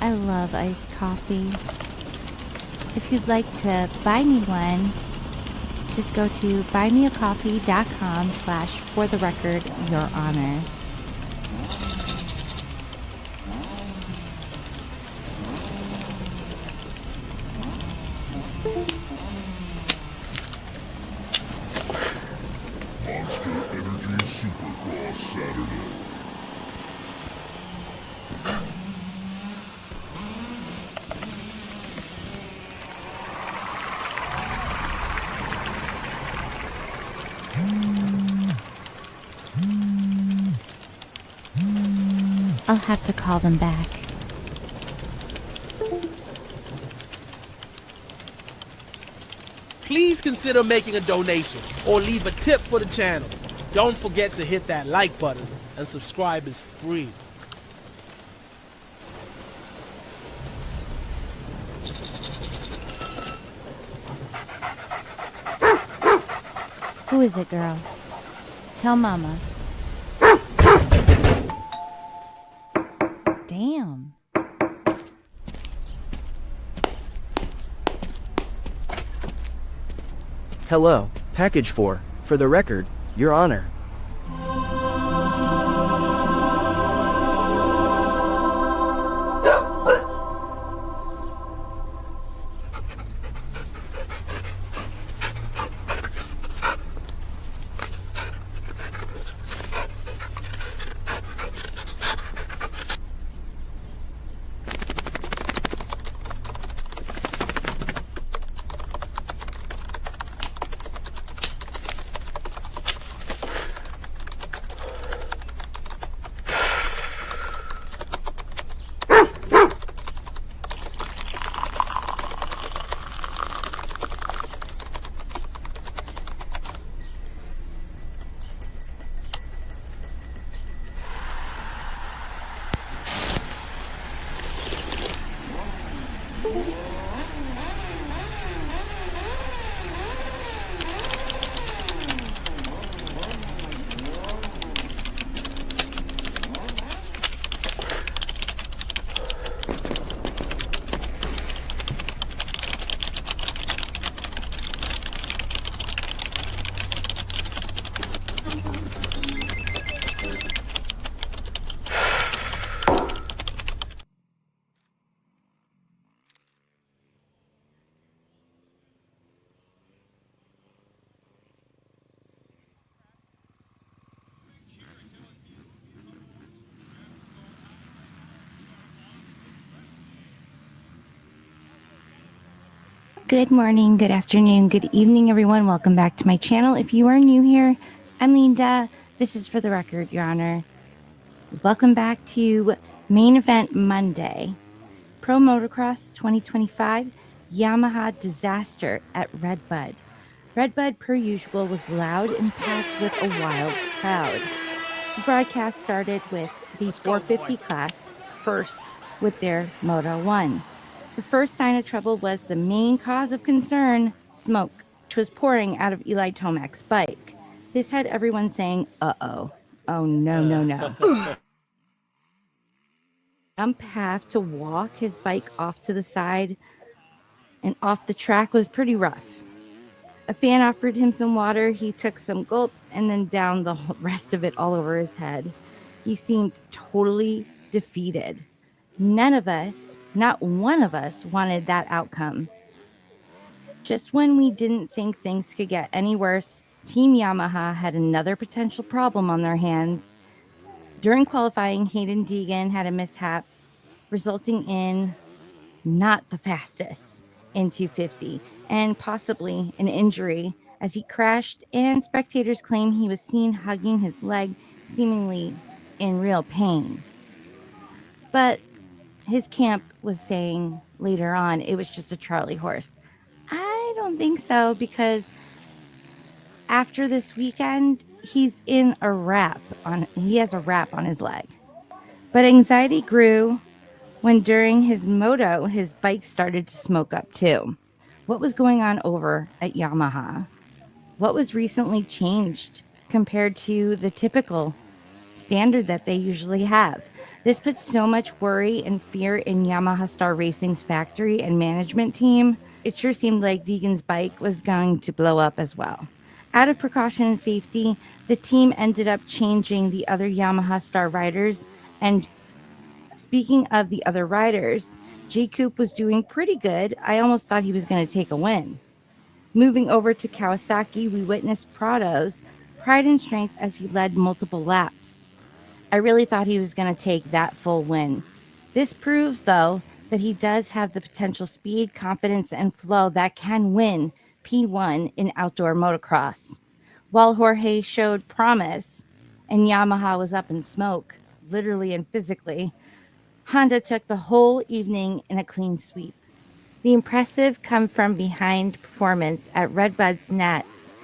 I love iced coffee. If you'd like to buy me one, just go to buymeacoffee.com/fortherecordyourhonor. Energy Supercross Saturday. I'll have to call them back. Please consider making a donation or leave a tip for the channel. Don't forget to hit that like button, and subscribe is free. Who is it, girl? Tell Mama. Damn. Hello, package 4. For the record, Your Honor. Good morning, good afternoon, good evening, everyone. Welcome back to my channel. If you are new here, I'm Linda. This is For the Record, Your Honor. Welcome back to Main Event Monday. Pro Motocross 2025 Yamaha disaster at Redbud. Redbud, per usual, was loud and packed with a wild crowd. The broadcast started with the 450 class first with their Moto 1. The first sign of trouble was the main cause of concern, smoke, which was pouring out of Eli Tomac's bike. This had everyone saying, uh-oh. Oh, no, no, no. Jump have to walk his bike off to the side and off the track was pretty rough. A fan offered him some water. He took some gulps and then downed the rest of it all over his head. He seemed totally defeated. None of us, not one of us, wanted that outcome. Just when we didn't think things could get any worse, Team Yamaha had another potential problem on their hands. During qualifying, Hayden Deegan had a mishap, resulting in not the fastest in 250 and possibly an injury as he crashed, and spectators claim he was seen hugging his leg, seemingly in real pain. But his camp was saying later on it was just a Charlie horse. I don't think so, because after this weekend, he has a wrap on his leg. But anxiety grew when during his moto, his bike started to smoke up too. What was going on over at Yamaha? What was recently changed compared to the typical standard that they usually have? This put so much worry and fear in Yamaha Star Racing's factory and management team. It sure seemed like Deegan's bike was going to blow up as well. Out of precaution and safety, the team ended up changing the other Yamaha Star riders. And speaking of the other riders, J. Coop was doing pretty good. I almost thought he was going to take a win. Moving over to Kawasaki, we witnessed Prado's pride and strength as he led multiple laps. I really thought he was going to take that full win. This proves, though, that he does have the potential speed, confidence, and flow that can win P1 in outdoor motocross. While Jorge showed promise and Yamaha was up in smoke, literally and physically, Honda took the whole evening in a clean sweep. The impressive come-from-behind performance at Redbud's Nats,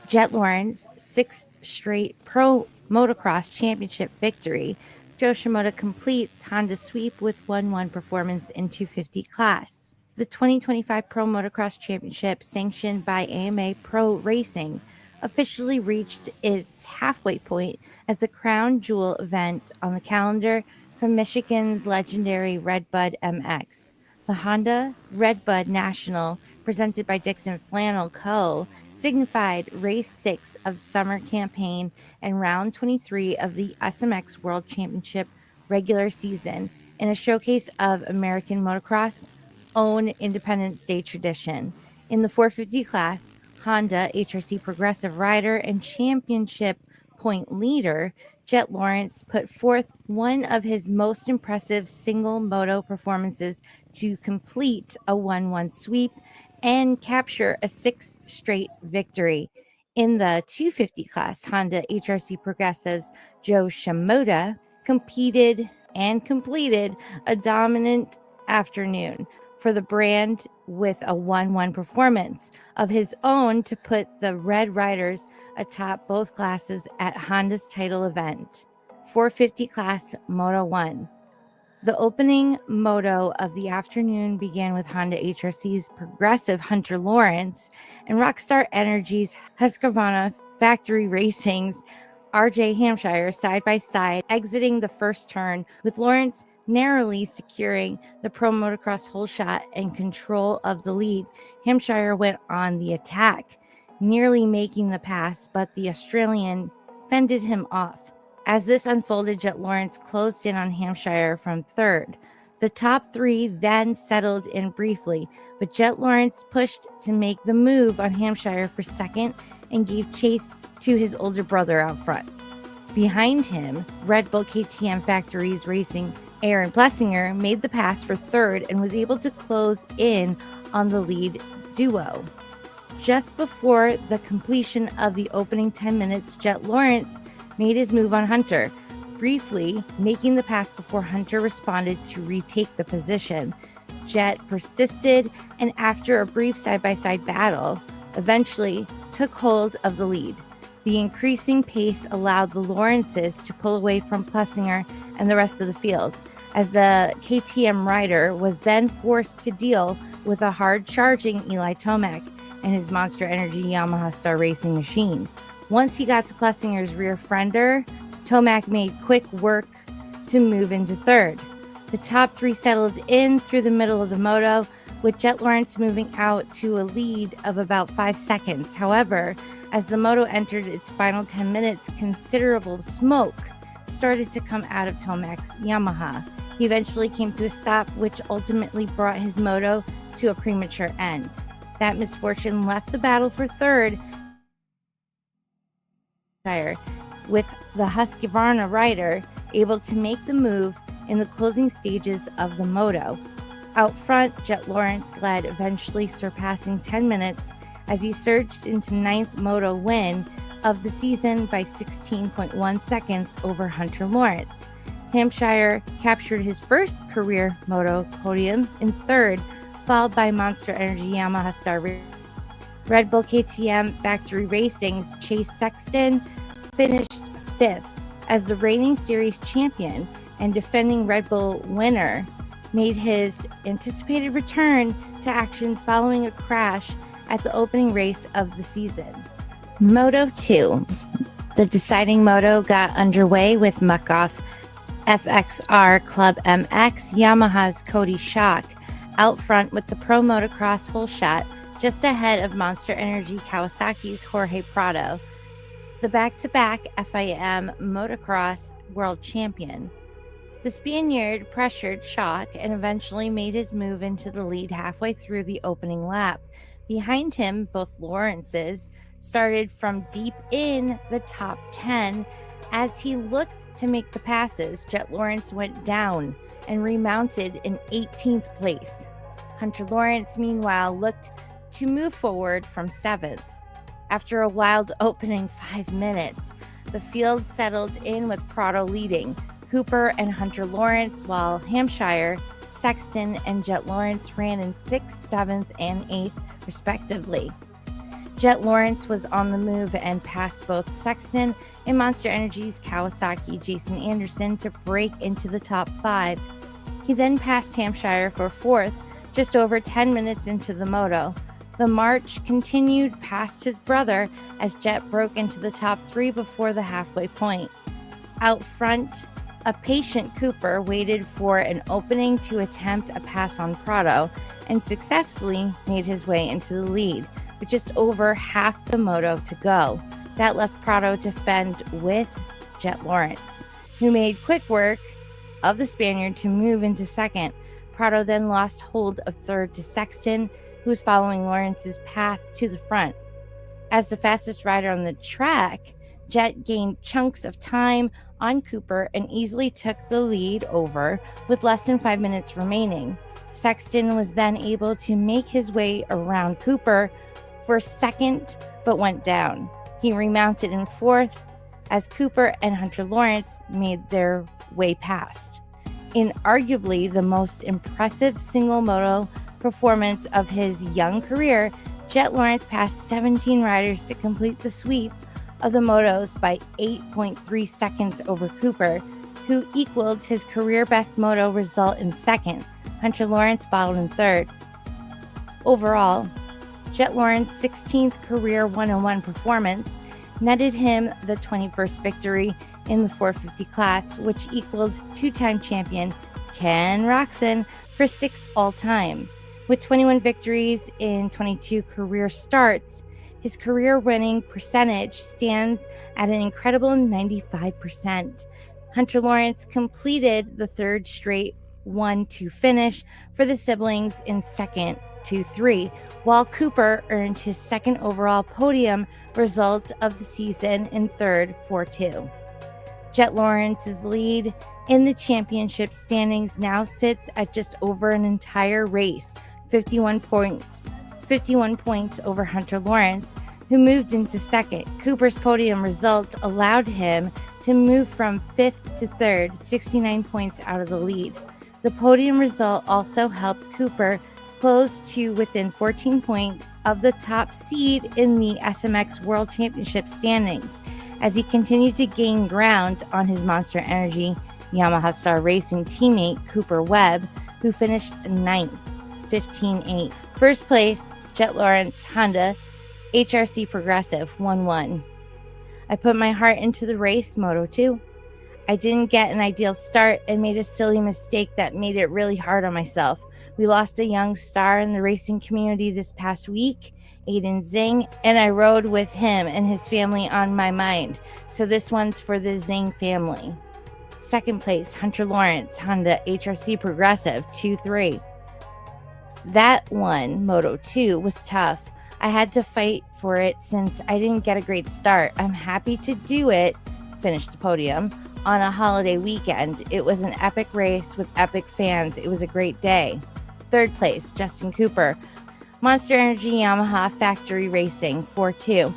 Jett Lawrence, 6th straight Pro Motocross Championship victory, Joe Shimoda completes Honda's sweep with 1-1 performance in 250 class. The 2025 Pro Motocross Championship, sanctioned by AMA Pro Racing, officially reached its halfway point as the crown jewel event on the calendar from Michigan's legendary Redbud MX. The Honda Redbud National, presented by Dixon Flannel Co., signified Race 6 of Summer Campaign and Round 23 of the SMX World Championship regular season in a showcase of American motocross' own Independence Day tradition. In the 450 class, Honda HRC Progressive Rider and Championship point leader Jett Lawrence put forth one of his most impressive single moto performances to complete a 1-1 sweep and capture a 6th straight victory. In the 250 class, Honda HRC Progressive's Joe Shimoda competed and completed a dominant afternoon for the brand with a 1-1 performance of his own to put the Red Riders atop both classes at Honda's title event, 450 class Moto 1. The opening moto of the afternoon began with Honda HRC's Progressive Hunter Lawrence and Rockstar Energy's Husqvarna Factory Racing's RJ Hampshire side by side, exiting the first turn with Lawrence narrowly securing the Pro Motocross hole shot and control of the lead. Hampshire went on the attack, nearly making the pass, but the Australian fended him off. As this unfolded, Jett Lawrence closed in on Hampshire from third. The top three then settled in briefly, but Jett Lawrence pushed to make the move on Hampshire for second and gave chase to his older brother out front. Behind him, Red Bull KTM Factories Racing Aaron Plessinger made the pass for third and was able to close in on the lead duo. Just before the completion of the opening 10 minutes, Jett Lawrence made his move on Hunter, briefly making the pass before Hunter responded to retake the position. Jett persisted and after a brief side-by-side battle, eventually took hold of the lead. The increasing pace allowed the Lawrences to pull away from Plessinger and the rest of the field, as the KTM rider was then forced to deal with a hard-charging Eli Tomac and his Monster Energy Yamaha Star Racing machine. Once he got to Plessinger's rear fender, Tomac made quick work to move into third. The top three settled in through the middle of the moto, with Jett Lawrence moving out to a lead of about 5 seconds. However, as the moto entered its final 10 minutes, considerable smoke started to come out of Tomac's Yamaha. He eventually came to a stop, which ultimately brought his moto to a premature end. That misfortune left the battle for third, with the Husqvarna rider able to make the move in the closing stages of the moto. Out front, Jett Lawrence led, eventually surpassing 10 minutes as he surged into 9th moto win of the season by 16.1 seconds over Hunter Lawrence. Hampshire captured his first career moto podium in third, followed by Monster Energy Yamaha Star Red Bull KTM Factory Racing's Chase Sexton finished 5th as the reigning series champion and defending Red Bull winner made his anticipated return to action following a crash at the opening race of the season. Moto 2. The deciding moto got underway with Muck-Off FXR Club MX, Yamaha's Cody Schock, out front with the Pro Motocross hole shot, just ahead of Monster Energy Kawasaki's Jorge Prado, the back-to-back FIM Motocross world champion. The Spaniard pressured Schock and eventually made his move into the lead halfway through the opening lap. Behind him, both Lawrences started from deep in the top 10. As he looked to make the passes, Jett Lawrence went down and remounted in 18th place. Hunter Lawrence, meanwhile, looked to move forward from 7th. After a wild opening 5 minutes, the field settled in with Prado leading Cooper and Hunter Lawrence, while Hampshire, Sexton, and Jett Lawrence ran in 6th, 7th, and 8th, respectively. Jett Lawrence was on the move and passed both Sexton and Monster Energy's Kawasaki Jason Anderson to break into the top 5. He then passed Hampshire for 4th, just over 10 minutes into the moto. The march continued past his brother as Jett broke into the top 3 before the halfway point. Out front, a patient Cooper waited for an opening to attempt a pass on Prado and successfully made his way into the lead, with just over half the moto to go. That left Prado to fend with Jett Lawrence, who made quick work of the Spaniard to move into second. Prado then lost hold of third to Sexton, who was following Lawrence's path to the front. As the fastest rider on the track, Jett gained chunks of time on Cooper and easily took the lead over with less than 5 minutes remaining. Sexton was then able to make his way around Cooper for second, but went down. He remounted in 4th as Cooper and Hunter Lawrence made their way past. In arguably the most impressive single moto performance of his young career, Jett Lawrence passed 17 riders to complete the sweep of the motos by 8.3 seconds over Cooper, who equaled his career best moto result in second. Hunter Lawrence followed in third. Overall, Jett Lawrence's 16th career 101 performance netted him the 21st victory in the 450 class, which equaled two-time champion Ken Roczen for 6th all-time. With 21 victories in 22 career starts, his career winning percentage stands at an incredible 95%. Hunter Lawrence completed the third straight 1-2 finish for the siblings in second 2-3, while Cooper earned his second overall podium result of the season in third 4-2. Jett Lawrence's lead in the championship standings now sits at just over an entire race, 51 points over Hunter Lawrence, who moved into second. Cooper's podium result allowed him to move from 5th to 3rd, 69 points out of the lead. The podium result also helped Cooper close to within 14 points of the top seed in the SMX World Championship standings, as he continued to gain ground on his Monster Energy Yamaha Star Racing teammate Cooper Webb, who finished 9th, 15-8. First place, Jett Lawrence Honda HRC Progressive 1-1. I put my heart into the race, Moto 2. I didn't get an ideal start and made a silly mistake that made it really hard on myself. We lost a young star in the racing community this past week, Aiden Zing, and I rode with him and his family on my mind. So this one's for the Zing family. Second place, Hunter Lawrence Honda HRC Progressive 2-3. That one, Moto 2, was tough. I had to fight for it since I didn't get a great start. I'm happy to do it, finished the podium, on a holiday weekend. It was an epic race with epic fans. It was a great day. Third place, Justin Cooper, Monster Energy Yamaha Factory Racing 4-2.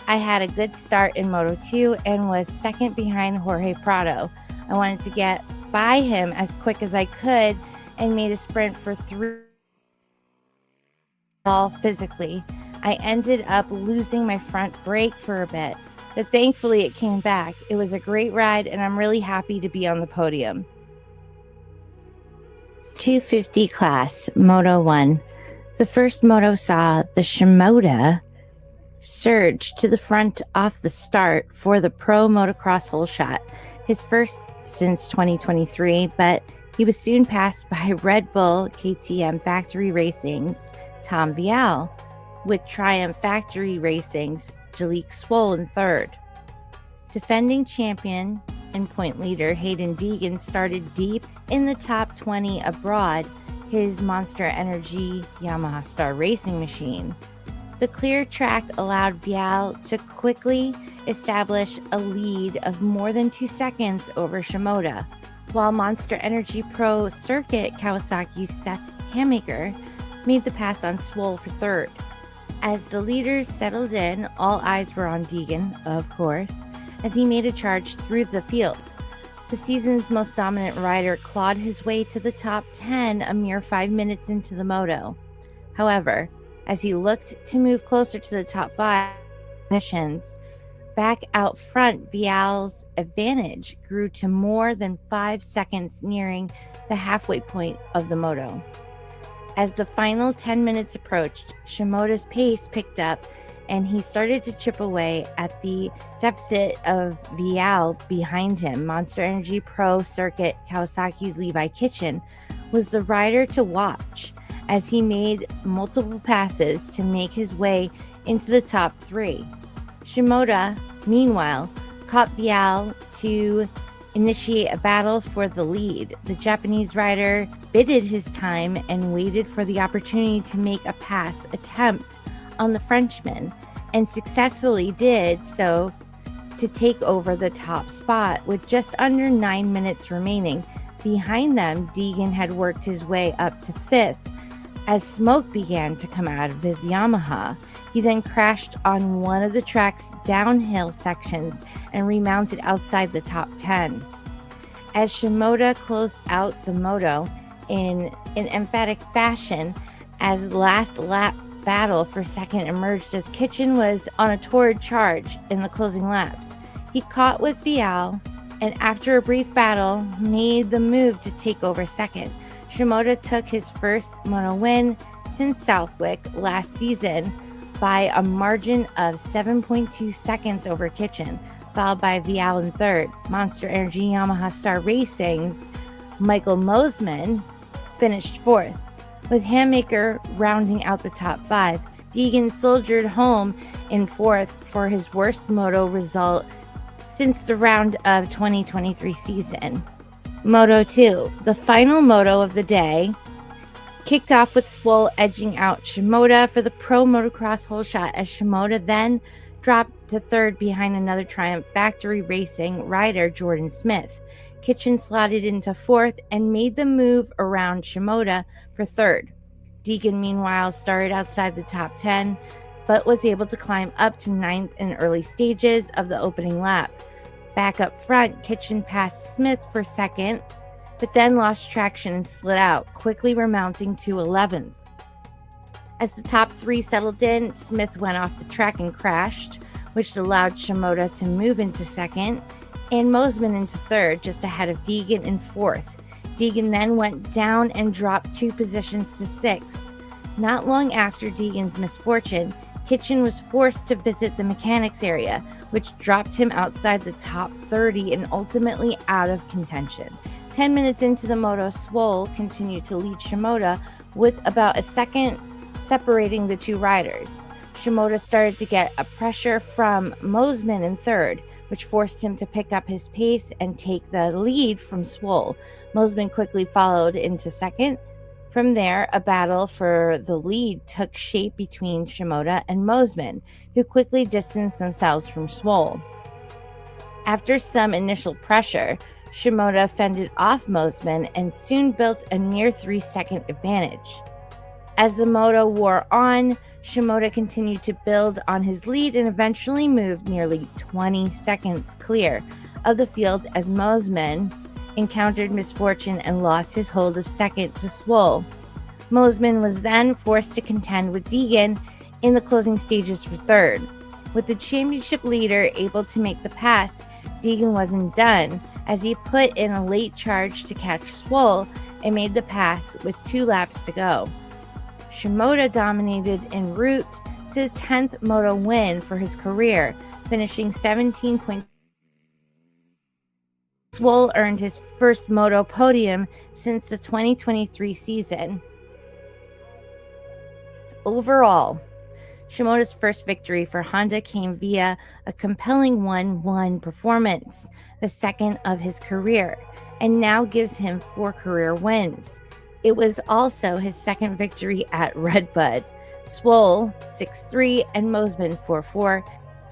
I had a good start in Moto 2 and was second behind Jorge Prado. I wanted to get by him as quick as I could and made a sprint for 3 all physically. I ended up losing my front brake for a bit, but thankfully it came back. It was a great ride and I'm really happy to be on the podium. 250 class, Moto 1. The first moto saw the Shimoda surge to the front off the start for the Pro Motocross hole shot. his first since 2023, but he was soon passed by Red Bull KTM Factory Racing's Tom Vial, with Triumph Factory Racing's Jalek Swoll in third. Defending champion and point leader Hayden Deegan started deep in the top 20 abroad, his Monster Energy Yamaha Star racing machine. The clear track allowed Vial to quickly establish a lead of more than 2 seconds over Shimoda, while Monster Energy Pro Circuit Kawasaki's Seth Hammaker made the pass on Swoll for third. As the leaders settled in, all eyes were on Deegan, of course, as he made a charge through the field. The season's most dominant rider clawed his way to the top 10 a mere 5 minutes into the moto. However, as he looked to move closer to the top 5 positions, back out front, Vial's advantage grew to more than 5 seconds, nearing the halfway point of the moto. As the final 10 minutes approached, Shimoda's pace picked up and he started to chip away at the deficit of Vial behind him. Monster Energy Pro Circuit Kawasaki's Levi Kitchen was the rider to watch as he made multiple passes to make his way into the top 3. Shimoda, meanwhile, caught Vial to initiate a battle for the lead. The Japanese rider bided his time and waited for the opportunity to make a pass attempt on the Frenchman, and successfully did so to take over the top spot with just under 9 minutes remaining. Behind them, Deegan had worked his way up to 5th. As smoke began to come out of his Yamaha, he then crashed on one of the track's downhill sections and remounted outside the top 10. As Shimoda closed out the moto in an emphatic fashion, as the last lap battle for second emerged, as Kitchen was on a torrid charge in the closing laps. He caught with Vial and after a brief battle made the move to take over second. Shimoda took his first moto win since Southwick last season by a margin of 7.2 seconds over Kitchen, followed by Vial in third. Monster Energy Yamaha Star Racing's Michael Mosman finished fourth, with Hammaker rounding out the top 5. Deegan soldiered home in fourth for his worst moto result since the round of 2023 season. Moto 2, the final moto of the day, kicked off with Swoll edging out Shimoda for the Pro Motocross hole shot, as Shimoda then dropped to third behind another Triumph Factory Racing rider, Jordan Smith. Kitchen slotted into fourth and made the move around Shimoda for third. Deegan, meanwhile, started outside the top 10, but was able to climb up to 9th in early stages of the opening lap. Back up front, Kitchen passed Smith for second, but then lost traction and slid out, quickly remounting to 11th. As the top 3 settled in, Smith went off the track and crashed, which allowed Shimoda to move into second and Mosman into third, just ahead of Deegan in fourth. Deegan then went down and dropped 2 positions to 6th. Not long after Deegan's misfortune, Kitchen was forced to visit the mechanics area, which dropped him outside the top 30 and ultimately out of contention. 10 minutes into the moto, Swoll continued to lead Shimoda with about a second separating the 2 riders. Shimoda started to get a pressure from Mosman in third, which forced him to pick up his pace and take the lead from Swoll. Mosman quickly followed into second. From there, a battle for the lead took shape between Shimoda and Mosman, who quickly distanced themselves from Swoll. After some initial pressure, Shimoda fended off Mosman and soon built a near 3-second advantage. As the moto wore on, Shimoda continued to build on his lead and eventually moved nearly 20 seconds clear of the field as Mosman encountered misfortune and lost his hold of second to Swoll. Mosman was then forced to contend with Deegan in the closing stages for third. With the championship leader able to make the pass, Deegan wasn't done, as he put in a late charge to catch Swoll and made the pass with 2 laps to go. Shimoda dominated en route to the 10th moto win for his career, finishing 17 points Swole earned his first Moto podium since the 2023 season. Overall, Shimoda's first victory for Honda came via a compelling 1-1 performance, the second of his career, and now gives him 4 career wins. It was also his second victory at Redbud. Swole 6-3 and Mosman 4-4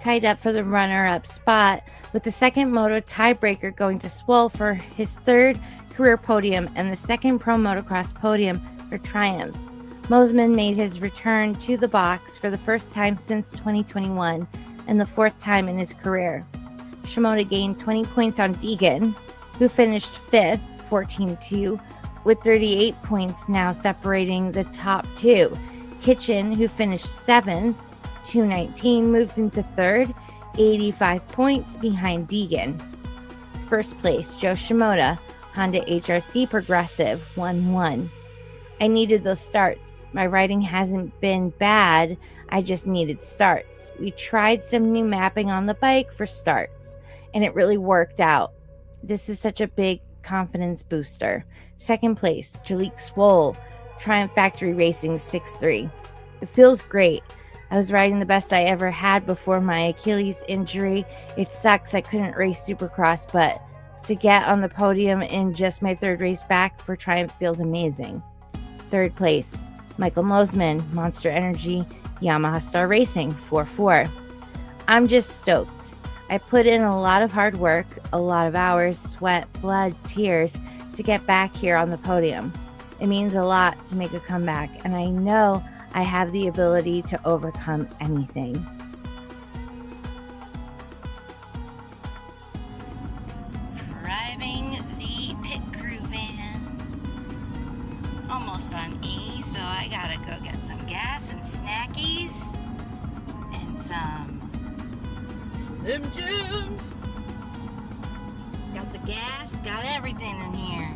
tied up for the runner-up spot, with the second Moto tiebreaker going to Swole for his third career podium and the second Pro Motocross podium for Triumph. Mosman made his return to the box for the first time since 2021 and the 4th time in his career. Shimoda gained 20 points on Deegan, who finished 5th, 14-2, with 38 points now separating the top 2. Kitchen, who finished 7th, 219, moved into 3rd, 85 points behind Deegan. First place, Joe Shimoda, Honda HRC Progressive, 1-1. I needed those starts. My riding hasn't been bad. I just needed starts. We tried some new mapping on the bike for starts, and it really worked out. This is such a big confidence booster. Second place, Jalik Swole, Triumph Factory Racing 6-3. It feels great. I was riding the best I ever had before my Achilles injury. It sucks I couldn't race Supercross, but to get on the podium in just my 3rd race back for Triumph feels amazing. Third place, Michael Mosman, Monster Energy, Yamaha Star Racing, 4-4. I'm just stoked. I put in a lot of hard work, a lot of hours, sweat, blood, tears to get back here on the podium. It means a lot to make a comeback, and I know I have the ability to overcome anything. Driving the pit crew van. Almost on E, so I gotta go get some gas and snackies and some Slim Jims. Got the gas, got everything in here.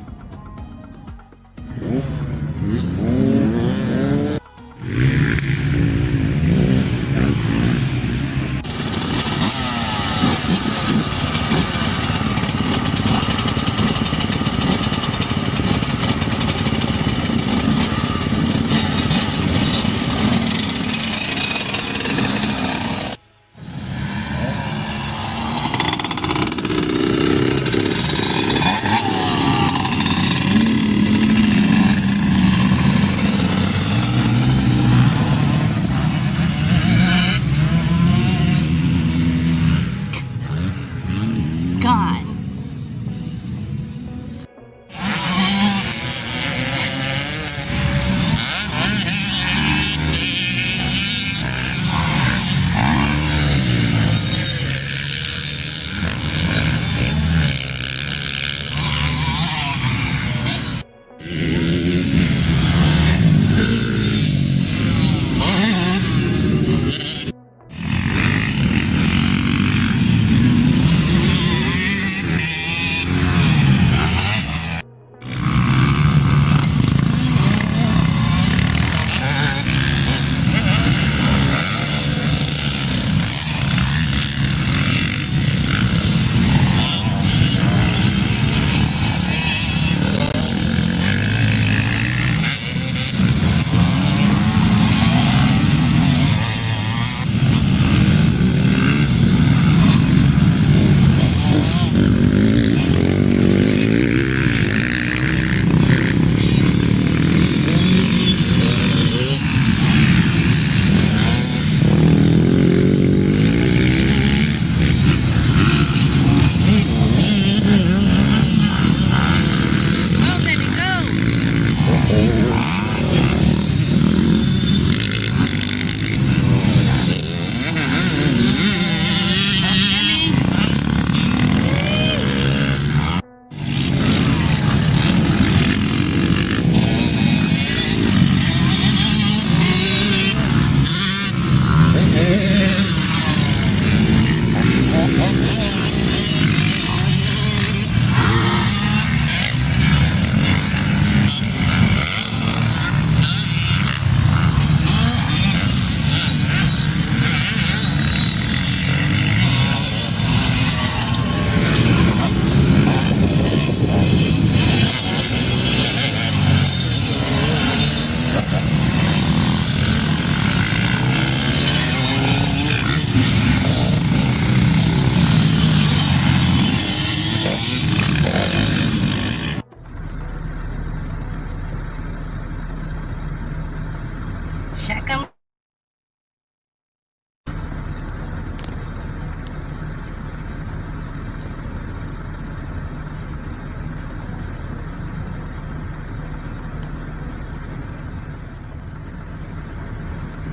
check them.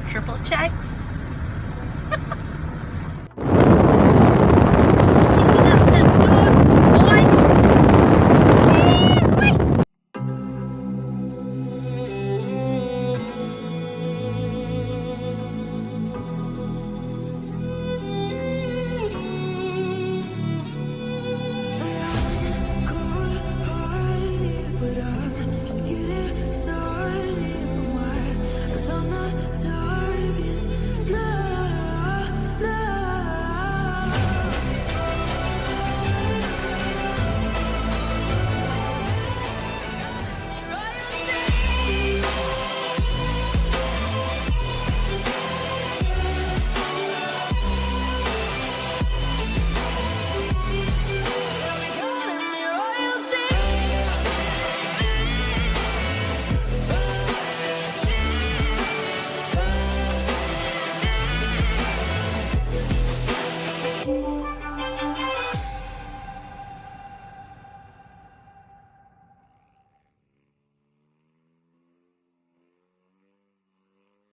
Triple checks.